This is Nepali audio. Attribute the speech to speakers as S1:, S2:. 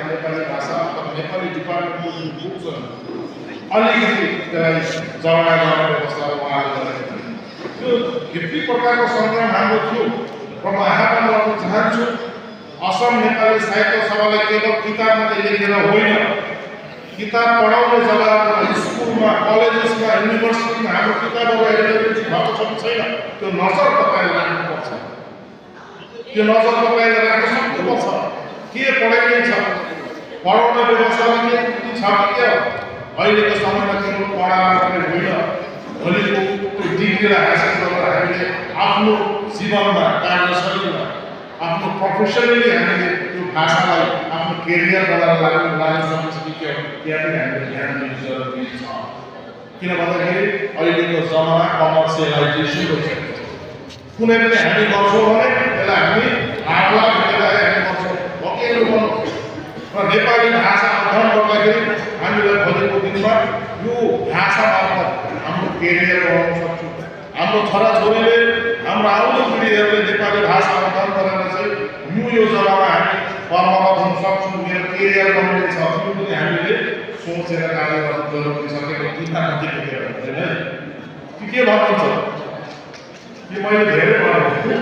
S1: नेपाली भाषा अथवा नेपाली डिपार्टमेन्टको जुन बुक्सहरू अलिकति त्यसलाई जग्गा गर्ने व्यवस्था उहाँले गरेका थिए। त्यो भित्री प्रकारको सङ्ग्राम हाम्रो थियो र म आह्वान गर्न चाहन्छु असम नेपाली साहित्य सभालाई केवल किताब मात्रै लेखेर होइन, किताब पढाउने जग्गामा, स्कुलमा, कलेजेसमा, युनिभर्सिटीमा हाम्रो किताबहरू एभाइलेबिलिटी भएको छ कि छैन त्यो नजर तपाईँले राख्नुपर्छ। त्यो नजर तपाईँले राख्न सक्नुपर्छ। के पढाइन्छ, पढाउने व्यवस्थामा के छ कि के हो? अहिलेको समयमा केवल पढाएर मात्रै होइन, भोलिको त्यो डिग्रीलाई हासिल गरेर हामीले आफ्नो जीवनमा, कार्यशैलीमा, आफ्नो प्रोफेसनली हामीले त्यो भाषालाई आफ्नो केरियर बनाएर लाग्न सक्छ कि के हो, त्यहाँ पनि हामीले ध्यान दिनु जरुरी छ। किन भन्दाखेरि अहिलेको जमाना कमर्सियलाइजेसन भइसकेको छ। कुनै पनि हामी गर्छौँ भने त्यसलाई हामी हातलाई भेटेर हामी गर्छौँ, भकेलो गर्छौँ। र नेपाली भाषा अध्ययन गर्दाखेरि हामीलाई भोलिको दिनमा यो भाषा मार्फत हाम्रो केरियर बनाउन सक्छौँ। हाम्रो छोराछोरीले, हाम्रो आउँदो पिँढीहरूले नेपाली भाषा अध्ययन गरेर चाहिँ यो जग्गामा हामी कर्मरत हुन सक्छौँ, मेरो केरियर बनाउने छ, त्यो पनि हामीले सोचेर कार्य गर्नु जरुरी छ। किताबमा देखेर हुँदैन कि के भन्नुहुन्छ? कि मैले धेरै पढाउँछु